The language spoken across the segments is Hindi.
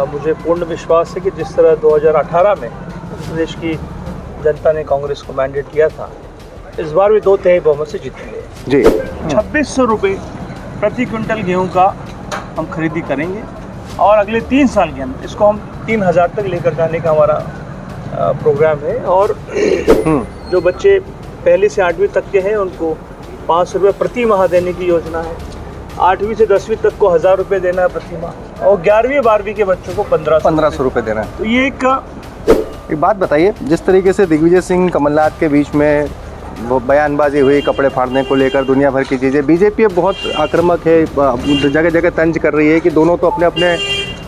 मुझे पूर्ण विश्वास है कि जिस तरह 2018 में प्रदेश की जनता ने कांग्रेस को मैंडेट दिया था, इस बार भी 2/3 बहुमत से जीतेंगे जी। 2600 रुपये प्रति क्विंटल गेहूं का हम खरीदी करेंगे और अगले 3 साल के अंदर इसको हम 3000 तक लेकर जाने का हमारा प्रोग्राम है। और जो बच्चे पहली से 8वीं तक के हैं उनको 500 रुपये प्रति माह देने की योजना है। 8वीं से 10वीं तक को 1000 रुपये देना है प्रति माह और 11वीं 12वीं के बच्चों को 1500 रुपये देना है। तो ये एक बात बताइए, जिस तरीके से दिग्विजय सिंह कमलनाथ के बीच में वो बयानबाजी हुई कपड़े फाड़ने को लेकर, दुनिया भर की चीज़ें, बीजेपी अब बहुत आक्रामक है, जगह जगह तंज कर रही है कि दोनों तो अपने अपने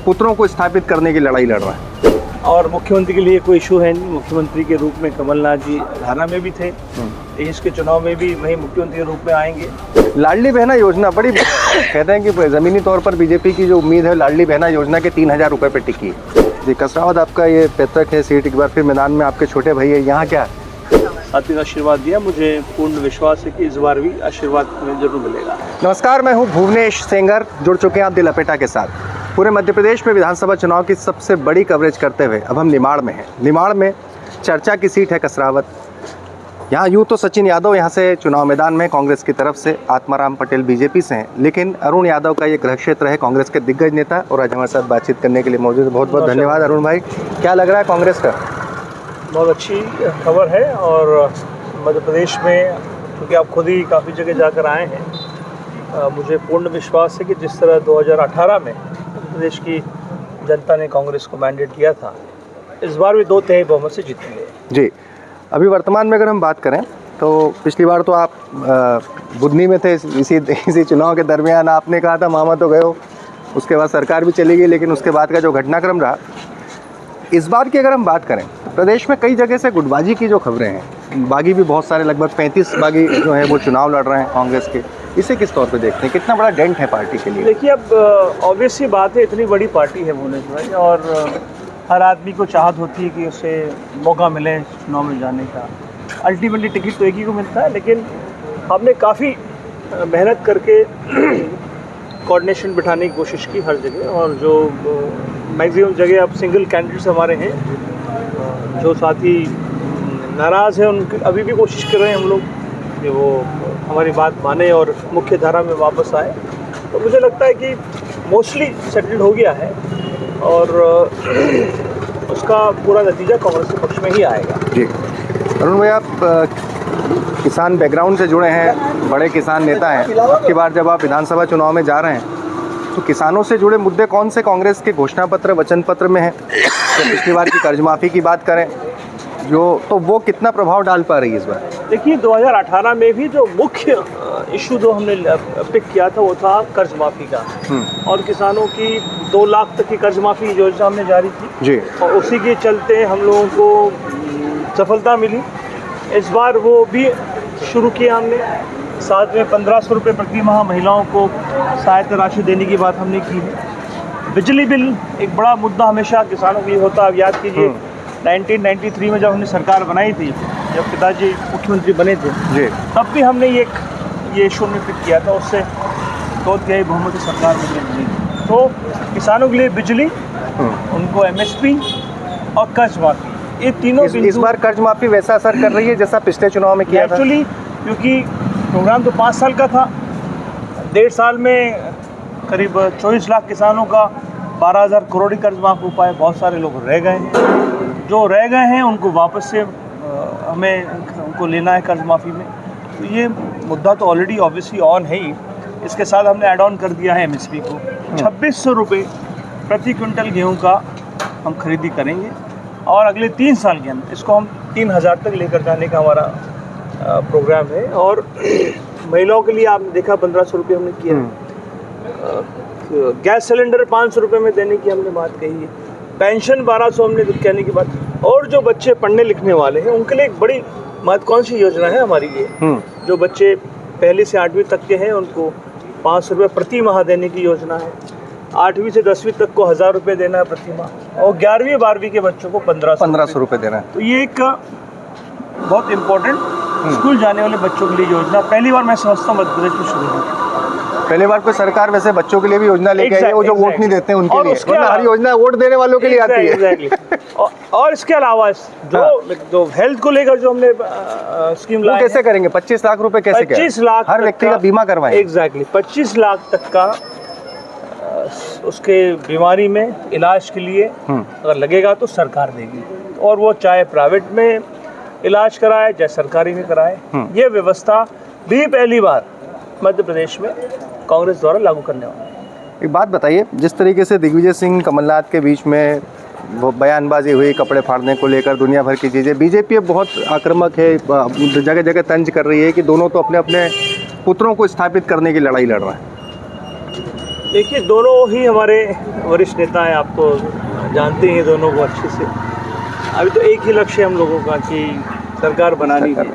पुत्रों को स्थापित करने की लड़ाई लड़ रहे हैं। और मुख्यमंत्री के लिए कोई इशू है नहीं। मुख्यमंत्री के रूप में कमलनाथ जी हरियाणा में भी थे, देश के चुनाव में भी वही मुख्यमंत्री के रूप में आएंगे। लाडली बहना योजना बड़ी कहते हैं कि ज़मीनी तौर पर बीजेपी की जो उम्मीद है लाडली बहना योजना के 3000 रुपये पे टिकी है। जी, कसरावद आपका ये पैतृक है सीट, एक बार फिर मैदान में आपके छोटे भाई है, यहाँ क्या साथी का आशीर्वाद दिया, मुझे पूर्ण विश्वास है कि इस बार भी आशीर्वाद हमें जरूर मिलेगा। नमस्कार, मैं हूँ भुवनेश सेंगर, जुड़ चुके हैं आप दी लपेटा के साथ। पूरे मध्य प्रदेश में विधानसभा चुनाव की सबसे बड़ी कवरेज करते हुए अब हम निमाड़ में हैं। निमाड़ में चर्चा की सीट है कसरावद। यहाँ यूँ तो सचिन यादव यहाँ से चुनाव मैदान में कांग्रेस की तरफ से, आत्माराम पटेल बीजेपी से हैं, लेकिन अरुण यादव का ये गृह क्षेत्र है, कांग्रेस के दिग्गज नेता, और आज हमारे साथ बातचीत करने के लिए मौजूद है। बहुत बहुत धन्यवाद अरुण भाई। क्या लग रहा है कांग्रेस का? बहुत अच्छी खबर है। और मध्य प्रदेश में क्योंकि आप खुद ही काफ़ी जगह जाकर आए हैं, मुझे पूर्ण विश्वास है कि जिस तरह 2018 में प्रदेश की जनता ने कांग्रेस को मैंडेट दिया था, इस बार भी 2/3 बहुमत से जीतेंगे जी। अभी वर्तमान में अगर हम बात करें तो पिछली बार तो आप बुधनी में थे, इसी चुनाव के दरमियान आपने कहा था मामा तो गए हो, उसके बाद सरकार भी चली गई, लेकिन उसके बाद का जो घटनाक्रम रहा, इस बार की अगर हम बात करें तो प्रदेश में कई जगह से गुटबाजी की जो खबरें हैं, बागी भी बहुत सारे, लगभग 35 बागी जो है वो चुनाव लड़ रहे हैं कांग्रेस के, इसे किस तौर पे देखते हैं? कितना बड़ा डेंट है पार्टी के लिए? देखिए, अब ऑब्वियस सी बात है, इतनी बड़ी पार्टी है भुवनेश भाई, और हर आदमी को चाहत होती है कि उसे मौका मिले चुनाव में जाने का। अल्टीमेटली टिकट तो एक ही को मिलता है, लेकिन हमने काफ़ी मेहनत करके कोऑर्डिनेशन बिठाने की कोशिश की हर जगह, और जो मैक्सिमम जगह अब सिंगल कैंडिडेट्स हमारे हैं, जो साथी नाराज़ हैं उनकी अभी भी कोशिश कर रहे हैं हम लोग कि वो हमारी बात माने और मुख्य धारा में वापस आए। तो मुझे लगता है कि मोस्टली सेटल्ड हो गया है और उसका पूरा नतीजा कांग्रेस के पक्ष में ही आएगा। जी अरुण भाई, आप किसान बैकग्राउंड से जुड़े हैं, बड़े किसान नेता हैं। अब की बार जब आप विधानसभा चुनाव में जा रहे हैं तो किसानों से जुड़े मुद्दे कौन से कांग्रेस के घोषणा पत्र, वचन पत्र में हैं? तो पिछली बार की कर्ज माफ़ी की बात करें जो, तो वो कितना प्रभाव डाल पा रही है इस बार? देखिए, 2018 में भी जो मुख्य इशू जो हमने पिक किया था वो था कर्ज माफ़ी का, और किसानों की 2 लाख तक की कर्ज माफ़ी योजना हमने जारी की जी, और उसी के चलते हम लोगों को सफलता मिली। इस बार वो भी शुरू किया हमने, साथ में 1500 रुपये प्रति माह महिलाओं को सहायता राशि देने की बात हमने की है। बिजली बिल एक बड़ा मुद्दा हमेशा किसानों के लिए होता है। अब याद कीजिए 1993 में जब हमने सरकार बनाई थी, जब पिताजी मुख्यमंत्री बने थे जी, तब भी हमने ये इशू में पिक किया था, उससे 2/3 बहुमत सरकार मिली। तो किसानों के लिए बिजली, उनको MSP और कर्ज माफ़ी, ये तीनों इस बार कर्ज माफ़ी वैसा असर कर रही है जैसा पिछले चुनाव में किया था? एक्चुअली क्योंकि प्रोग्राम तो 5 साल का था, 1.5 साल में करीब 24 लाख किसानों का 12,000 करोड़ कर्ज माफ़ हो पाए। बहुत सारे लोग रह गए हैं, जो रह गए हैं उनको वापस से हमें उनको लेना है कर्ज माफ़ी में। तो ये मुद्दा तो ऑलरेडी ऑब्वियसली ऑन है ही, इसके साथ हमने ऐड ऑन कर दिया है MSP को। 2600 रुपये प्रति क्विंटल गेहूं का हम खरीदी करेंगे और अगले 3 साल के अंदर इसको हम 3000 तक लेकर जाने का हमारा प्रोग्राम है। और महिलाओं के लिए आपने देखा 1500 रुपये हमने किया। गैस सिलेंडर 500 रुपये में देने की हमने बात कही है। पेंशन 1200 हमने कहने की बात। और जो बच्चे पढ़ने लिखने वाले हैं उनके लिए एक बड़ी महत्वाकांक्षी योजना है हमारी ये। जो बच्चे पहली से 8वीं तक के हैं उनको 500 रुपये प्रति माह देने की योजना है। 8वीं से 10वीं तक को 1000 रुपये देना है प्रति माह, और 11वीं 12वीं के बच्चों को 1500 रुपये देना है। तो ये एक बहुत इम्पोर्टेंट स्कूल जाने वाले बच्चों के लिए योजना पहली बार मैं समझता हूँ मध्य प्रदेश में शुरू हुई। पहली बार कोई सरकार वैसे बच्चों के लिए भी योजना लेके आई है, वो जो वोट नहीं देते हैं उनके और लिए, उसके वरना हर योजना वोट देने वालों के लिए आती है। एग्जैक्टली। और इसके अलावा जो हेल्थ को लेकर जो हमने स्कीम वो लाई कैसे करेंगे? 25 लाख रुपए कैसे? 25 लाख हर व्यक्ति का बीमा करवाएं। एग्जैक्टली 25 लाख तक का उसके बीमारी में इलाज के लिए अगर लगेगा तो सरकार देगी, और वो चाहे प्राइवेट में इलाज कराए चाहे सरकारी में कराए। ये व्यवस्था भी पहली बार मध्य प्रदेश में कांग्रेस द्वारा लागू करने वाला है। एक बात बताइए, जिस तरीके से दिग्विजय सिंह कमलनाथ के बीच में वो बयानबाजी हुई कपड़े फाड़ने को लेकर, दुनिया भर की चीज़ें, बीजेपी अब बहुत आक्रामक है, जगह जगह तंज कर रही है कि दोनों तो अपने अपने पुत्रों को स्थापित करने की लड़ाई लड़ रहे हैं। देखिए, दोनों ही हमारे वरिष्ठ नेता हैं, आप तो जानते हैं दोनों को अच्छे से। अभी तो एक ही लक्ष्य है हम लोगों का कि सरकार बनानी है,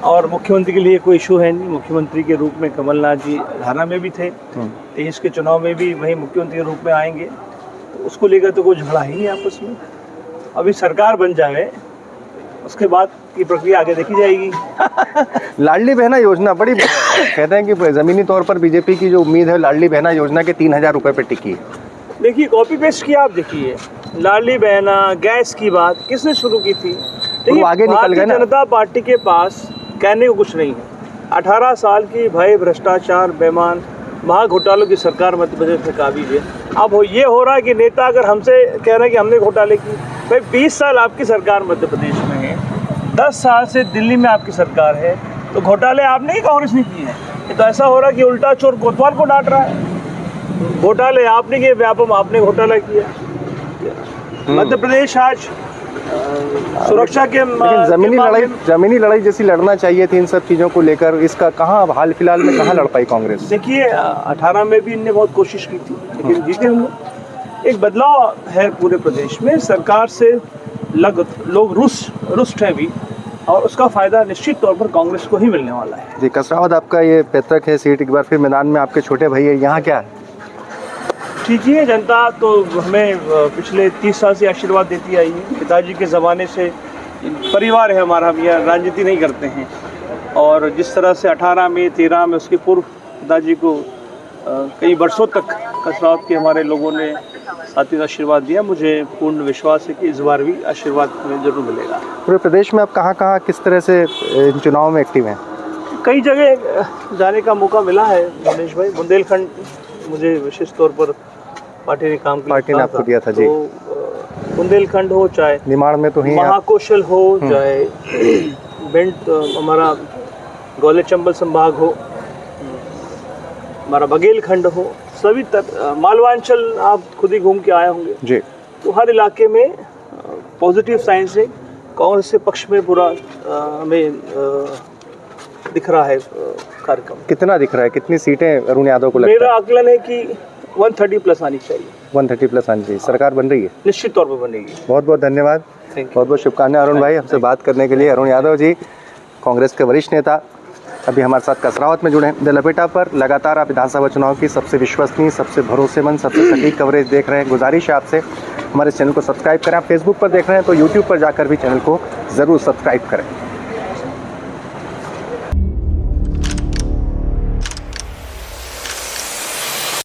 और मुख्यमंत्री के लिए कोई इशू है नहीं। मुख्यमंत्री के रूप में कमलनाथ जी हरियाणा में भी थे, 23 के चुनाव में भी वही मुख्यमंत्री के रूप में आएंगे, तो उसको लेकर तो कोई झगड़ा ही नहीं आपस में। अभी सरकार बन जाए उसके बाद की प्रक्रिया आगे देखी जाएगी। लाडली बहना योजना बड़ी कहते हैं कि ज़मीनी तौर पर बीजेपी की जो उम्मीद है लाडली बहना योजना के 3000 रुपये पे टिकी है। देखिए, कॉपी पेस्ट किया आप देखिए, लाडली बहना गैस की बात किसने शुरू की थी? देखिए, आगे निकल गए ना। भारतीय जनता पार्टी के पास कहने को कुछ नहीं है। 18 साल की भय भ्रष्टाचार बेईमान महाघोटालों की सरकार मध्य प्रदेश में काबिज है। अब ये हो रहा है कि नेता अगर हमसे कह रहे हैं कि हमने घोटाले की, भाई 20 साल आपकी सरकार मध्य प्रदेश में है, 10 साल से दिल्ली में आपकी सरकार है, तो घोटाले आपने ही कांग्रेस ने किए हैं। ये तो ऐसा हो रहा है कि उल्टा चोर कोतवाल को डांट रहा है। घोटाले आपने किए, व्यापम आपने घोटाला किया। मध्य प्रदेश आज सुरक्षा के जमीनी लड़ाई जैसी लड़ना चाहिए थी इन सब चीज़ों को लेकर, इसका कहाँ हाल फिलहाल में कहाँ लड़ पाई कांग्रेस? देखिए, 18 में भी इनने बहुत कोशिश की थी, लेकिन जीते हम लोग। एक बदलाव है पूरे प्रदेश में, सरकार से लोग रुष्ट है भी, और उसका फायदा निश्चित तौर पर कांग्रेस को ही मिलने वाला है। जी, कसरावद आपका ये पैतृक है सीट, एक बार फिर मैदान में आपके छोटे भाई है, यहाँ क्या है? ठीक ही है, जनता तो हमें पिछले 30 साल से आशीर्वाद देती आई है। पिताजी के ज़माने से परिवार है हमारा, हम यहाँ राजनीति नहीं करते हैं, और जिस तरह से 18 में 13 में उसके पूर्व पिताजी को कई वर्षों तक कसरावद के हमारे लोगों ने साथी आशीर्वाद दिया, मुझे पूर्ण विश्वास है कि इस बार भी आशीर्वाद हमें जरूर मिलेगा। पूरे प्रदेश में आप कहाँ किस तरह से इन चुनाव में एक्टिव हैं? कई जगह जाने का मौका मिला है गणेश भाई। बुंदेलखंड मुझे विशेष तौर पर पार्टी ने आपको दिया था। जी, बुंदेलखंड हो चाहे निमाड़ में तो ही महाकौशल हो, चाहे बेंट हमारा ग्वालियर चंबल संभाग हो, हमारा बघेलखंड हो, सभी मालवांचल आप खुद ही घूम के आए होंगे जी। तो हर इलाके में पॉजिटिव साइंस है, कांग्रेस के पक्ष में पूरा हमें दिख रहा है कार्यक्रम। कितना दिख रहा है? कितनी सीटें अरुण यादव को लगता है? मेरा आकलन है कि 130 प्लस आनी चाहिए। 130 प्लस आनी चाहिए। सरकार बन रही है? निश्चित तौर पर बनेगी। बहुत बहुत धन्यवाद, बहुत बहुत शुभकामनाएं अरुण भाई हमसे बात करने के लिए। अरुण यादव जी, कांग्रेस के वरिष्ठ नेता, अभी हमारे साथ कसरावत में जुड़े हैं। द लपेटा पर लगातार आप विधानसभा चुनाव की सबसे विश्वसनीय, सबसे भरोसेमंद, सबसे सटीक कवरेज देख रहे हैं। गुजारिश है आपसे हमारे चैनल को सब्सक्राइब करें। आप फेसबुक पर देख रहे हैं तो यूट्यूब पर जाकर भी चैनल को ज़रूर सब्सक्राइब करें।